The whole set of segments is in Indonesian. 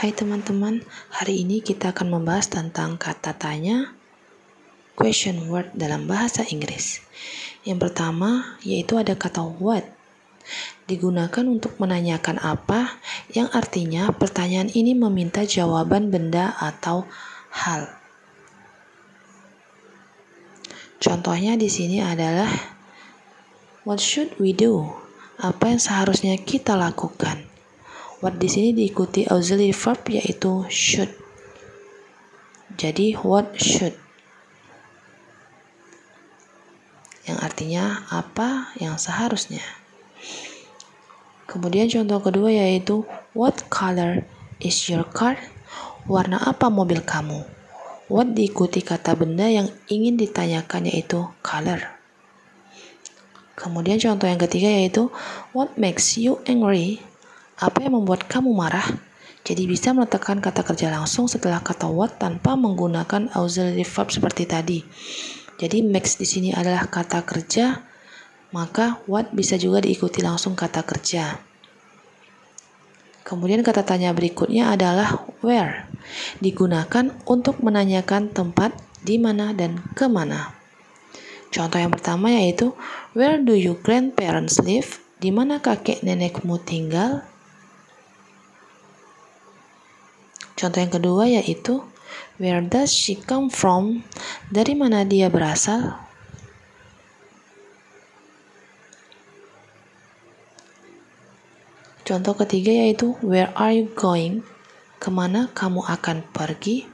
Hai teman-teman, hari ini kita akan membahas tentang kata tanya question word dalam bahasa Inggris. Yang pertama yaitu ada kata what, digunakan untuk menanyakan apa, yang artinya pertanyaan ini meminta jawaban benda atau hal. Contohnya di sini adalah what should we do? Apa yang seharusnya kita lakukan? What di sini diikuti auxiliary verb yaitu should. Jadi what should, yang artinya apa yang seharusnya. Kemudian contoh kedua yaitu what color is your car? Warna apa mobil kamu? What diikuti kata benda yang ingin ditanyakan yaitu color. Kemudian contoh yang ketiga yaitu what makes you angry? Apa yang membuat kamu marah? Jadi bisa meletakkan kata kerja langsung setelah kata what tanpa menggunakan auxiliary verb seperti tadi. Jadi makes di sini adalah kata kerja, maka what bisa juga diikuti langsung kata kerja. Kemudian kata tanya berikutnya adalah where, digunakan untuk menanyakan tempat di mana dan kemana. Contoh yang pertama yaitu where do your grandparents live? Di mana kakek nenekmu tinggal? Contoh yang kedua yaitu where does she come from? Dari mana dia berasal? Contoh ketiga yaitu where are you going? Kemana kamu akan pergi?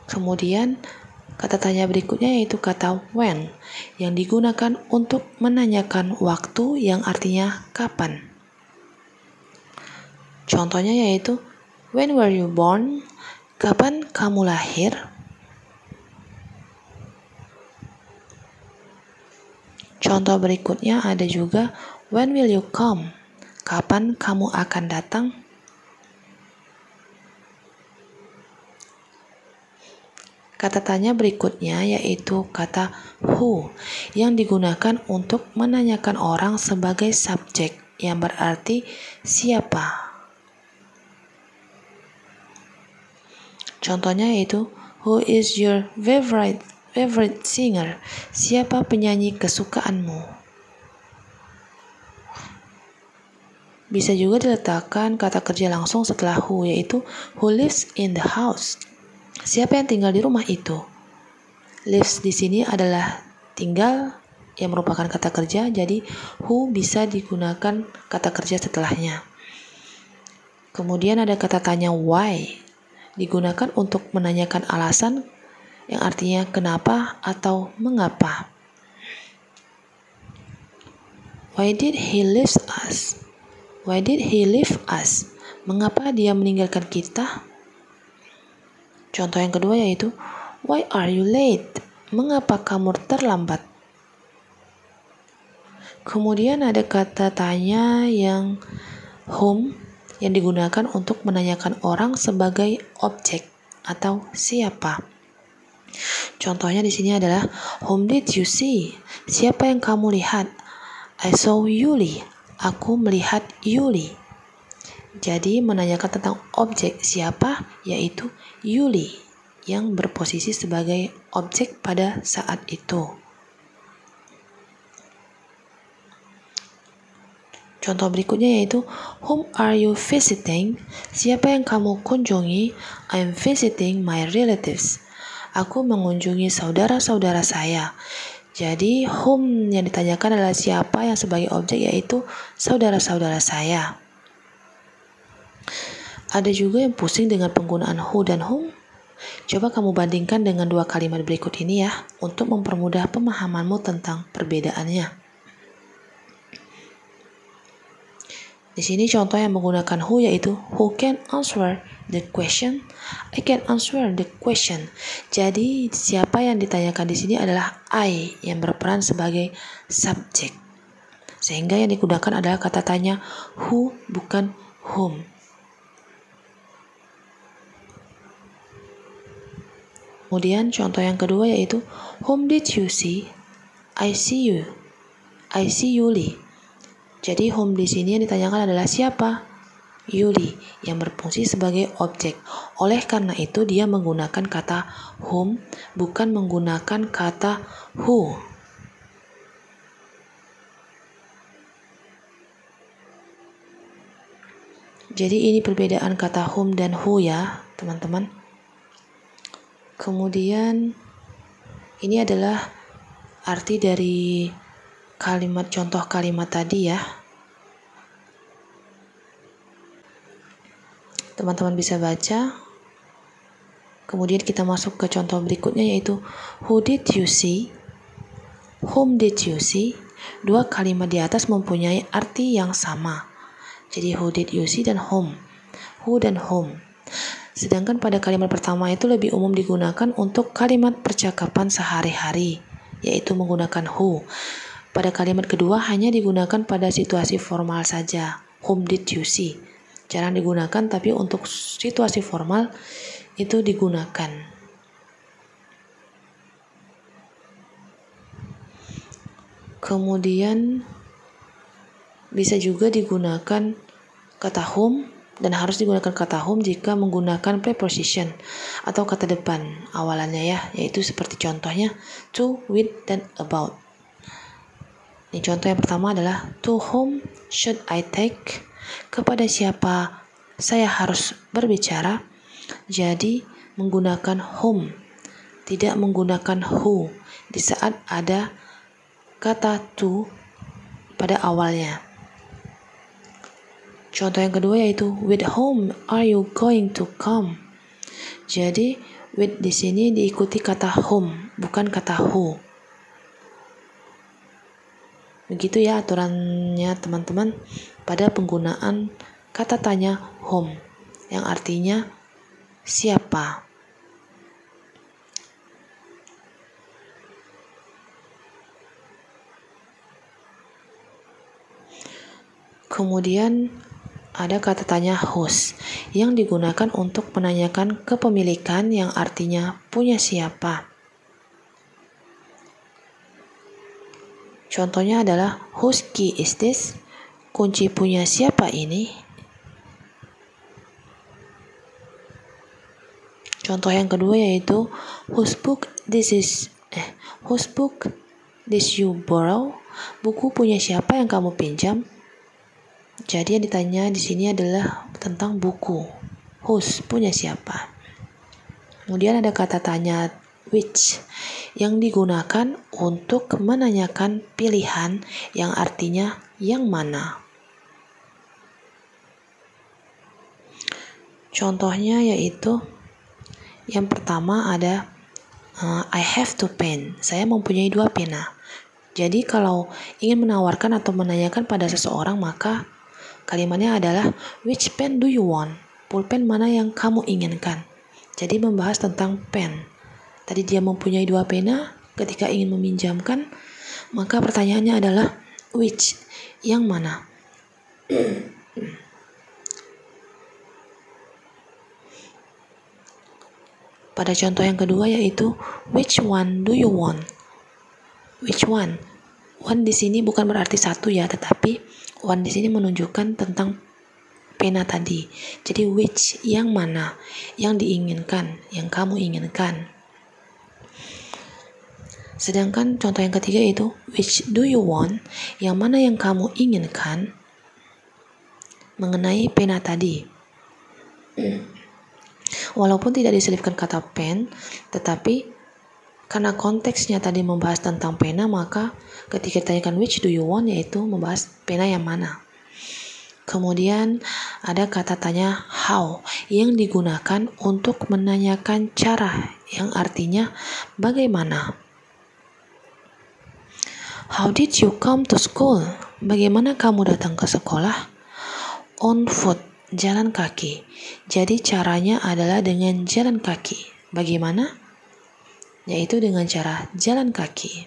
Kemudian kata tanya berikutnya yaitu kata when, yang digunakan untuk menanyakan waktu yang artinya kapan. Contohnya yaitu when were you born? Kapan kamu lahir? Contoh berikutnya ada juga when will you come? Kapan kamu akan datang? Kata tanya berikutnya yaitu kata who, yang digunakan untuk menanyakan orang sebagai subjek, yang berarti siapa. Contohnya yaitu who is your favorite singer? Siapa penyanyi kesukaanmu? Bisa juga diletakkan kata kerja langsung setelah who yaitu who lives in the house? Siapa yang tinggal di rumah itu? Lives di sini adalah tinggal yang merupakan kata kerja, jadi who bisa digunakan kata kerja setelahnya. Kemudian ada kata tanya why, digunakan untuk menanyakan alasan yang artinya kenapa atau mengapa. Why did he leave us? Why did he leave us? Mengapa dia meninggalkan kita? Contoh yang kedua yaitu why are you late? Mengapa kamu terlambat? Kemudian ada kata tanya yang whom, yang digunakan untuk menanyakan orang sebagai objek atau siapa. Contohnya di sini adalah whom did you see? Siapa yang kamu lihat? I saw Yuli. Aku melihat Yuli. Jadi menanyakan tentang objek siapa, yaitu Yuli, yang berposisi sebagai objek pada saat itu. Contoh berikutnya yaitu whom are you visiting? Siapa yang kamu kunjungi? I'm visiting my relatives. Aku mengunjungi saudara-saudara saya. Jadi whom yang ditanyakan adalah siapa yang sebagai objek, yaitu saudara-saudara saya. Ada juga yang pusing dengan penggunaan who dan whom. Coba kamu bandingkan dengan dua kalimat berikut ini ya, untuk mempermudah pemahamanmu tentang perbedaannya. Di sini contoh yang menggunakan who yaitu who can answer the question? I can answer the question. Jadi siapa yang ditanyakan di sini adalah I yang berperan sebagai subjek. Sehingga yang digunakan adalah kata tanya who bukan whom. Kemudian contoh yang kedua yaitu whom did you see? I see you. I see Yuli. Jadi whom di sini yang ditanyakan adalah siapa? Yuli yang berfungsi sebagai objek. Oleh karena itu dia menggunakan kata whom, bukan menggunakan kata who. Jadi ini perbedaan kata whom dan who ya, teman-teman. Kemudian ini adalah arti dari kalimat, contoh kalimat tadi ya. Teman-teman bisa baca. Kemudian kita masuk ke contoh berikutnya yaitu who did you see? Whom did you see? Dua kalimat di atas mempunyai arti yang sama. Jadi who did you see dan whom. Who dan whom. Sedangkan pada kalimat pertama itu lebih umum digunakan untuk kalimat percakapan sehari-hari, yaitu menggunakan who. Pada kalimat kedua hanya digunakan pada situasi formal saja. Whom did you see? Jarang digunakan, tapi untuk situasi formal itu digunakan. Kemudian bisa juga digunakan kata whom, dan harus digunakan kata whom jika menggunakan preposition atau kata depan awalannya ya, yaitu seperti contohnya to, with, dan about. Ini contoh yang pertama adalah to whom should I take? Kepada siapa saya harus berbicara? Jadi menggunakan whom, tidak menggunakan who di saat ada kata to pada awalnya. Contoh yang kedua yaitu with whom are you going to come? Jadi with di sini diikuti kata whom, bukan kata who. Begitu ya aturannya teman-teman pada penggunaan kata tanya whom yang artinya siapa. Kemudian ada kata tanya whose yang digunakan untuk menanyakan kepemilikan yang artinya punya siapa. Contohnya adalah whose key is this? Kunci punya siapa ini? Contoh yang kedua yaitu whose book this you borrow? Buku punya siapa yang kamu pinjam? Jadi yang ditanya di sini adalah tentang buku. Whose punya siapa? Kemudian ada kata tanya which yang digunakan untuk menanyakan pilihan yang artinya yang mana. Contohnya yaitu yang pertama ada I have two pen. Saya mempunyai 2 pena. Jadi kalau ingin menawarkan atau menanyakan pada seseorang maka kalimatnya adalah which pen do you want? Pulpen mana yang kamu inginkan? Jadi membahas tentang pen. Tadi dia mempunyai 2 pena, ketika ingin meminjamkan, maka pertanyaannya adalah which, yang mana? Pada contoh yang kedua yaitu which one do you want? Which one? One di sini bukan berarti satu ya, tetapi one di sini menunjukkan tentang pena tadi. Jadi which, yang mana, yang diinginkan, yang kamu inginkan. Sedangkan contoh yang ketiga itu which do you want, yang mana yang kamu inginkan mengenai pena tadi. Walaupun tidak diselipkan kata pen, tetapi karena konteksnya tadi membahas tentang pena, maka ketika ditanyakan which do you want yaitu membahas pena yang mana. Kemudian ada kata tanya how yang digunakan untuk menanyakan cara yang artinya bagaimana. How did you come to school? Bagaimana kamu datang ke sekolah? On foot, jalan kaki. Jadi caranya adalah dengan jalan kaki. Bagaimana? Yaitu dengan cara jalan kaki.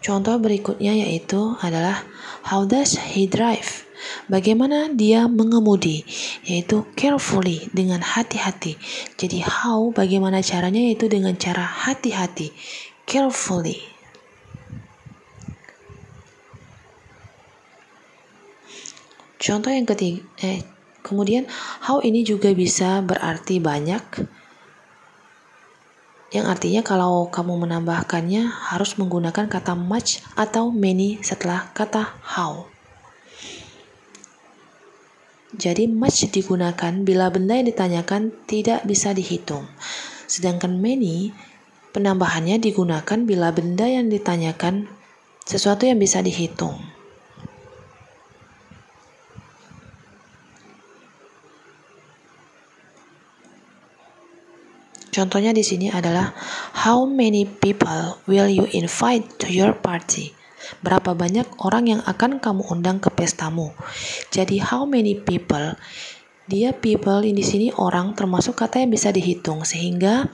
Contoh berikutnya yaitu adalah how does he drive? Bagaimana dia mengemudi? Yaitu carefully, dengan hati-hati. Jadi how, bagaimana caranya, yaitu dengan cara hati-hati, carefully. Contoh yang ketiga, kemudian how ini juga bisa berarti banyak, yang artinya kalau kamu menambahkannya harus menggunakan kata much atau many setelah kata how. Jadi much digunakan bila benda yang ditanyakan tidak bisa dihitung. Sedangkan many penambahannya digunakan bila benda yang ditanyakan sesuatu yang bisa dihitung. Contohnya di sini adalah how many people will you invite to your party? Berapa banyak orang yang akan kamu undang ke pestamu? Jadi how many people, dia people di sini orang termasuk kata yang bisa dihitung sehingga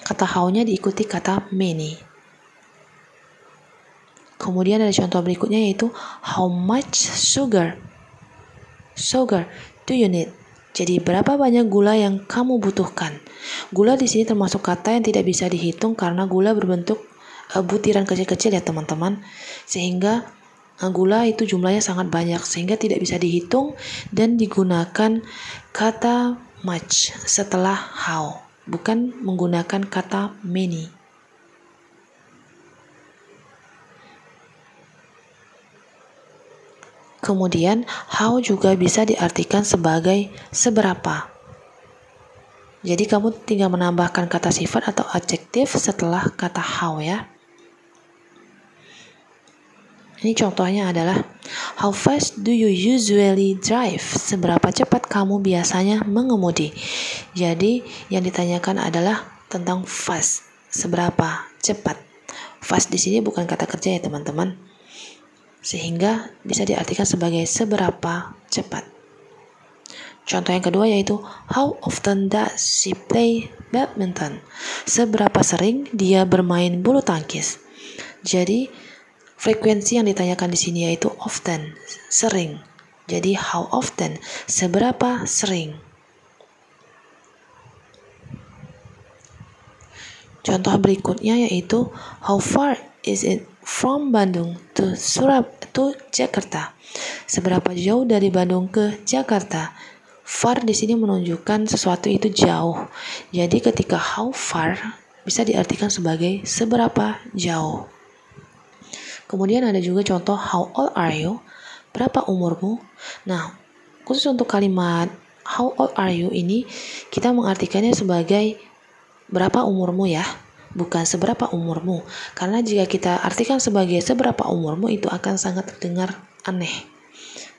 kata how-nya diikuti kata many. Kemudian ada contoh berikutnya yaitu how much sugar do you need? Jadi berapa banyak gula yang kamu butuhkan? Gula di sini termasuk kata yang tidak bisa dihitung karena gula berbentuk butiran kecil-kecil ya teman-teman. Sehingga gula itu jumlahnya sangat banyak sehingga tidak bisa dihitung dan digunakan kata much setelah how, bukan menggunakan kata many. Kemudian, how juga bisa diartikan sebagai seberapa. Jadi kamu tinggal menambahkan kata sifat atau adjektif setelah kata how ya. Ini contohnya adalah how fast do you usually drive? Seberapa cepat kamu biasanya mengemudi? Jadi yang ditanyakan adalah tentang fast, seberapa cepat. Fast di sini bukan kata kerja ya teman-teman. Sehingga bisa diartikan sebagai seberapa cepat. Contoh yang kedua yaitu how often does she play badminton? Seberapa sering dia bermain bulu tangkis? Jadi frekuensi yang ditanyakan di sini yaitu often, sering. Jadi how often, seberapa sering. Contoh berikutnya yaitu how far is it from Bandung to Jakarta? Seberapa jauh dari Bandung ke Jakarta? Far di sini menunjukkan sesuatu itu jauh. Jadi ketika how far bisa diartikan sebagai seberapa jauh. Kemudian ada juga contoh how old are you? Berapa umurmu? Nah, khusus untuk kalimat how old are you ini kita mengartikannya sebagai berapa umurmu ya, bukan seberapa umurmu. Karena jika kita artikan sebagai seberapa umurmu itu akan sangat terdengar aneh.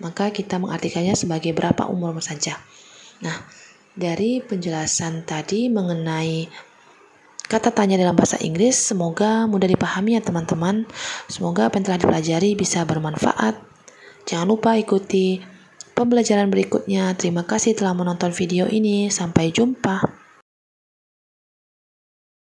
Maka kita mengartikannya sebagai berapa umurmu saja. Nah, dari penjelasan tadi mengenai kata tanya dalam bahasa Inggris, semoga mudah dipahami ya teman-teman. Semoga apa yang telah dipelajari bisa bermanfaat. Jangan lupa ikuti pembelajaran berikutnya. Terima kasih telah menonton video ini. Sampai jumpa.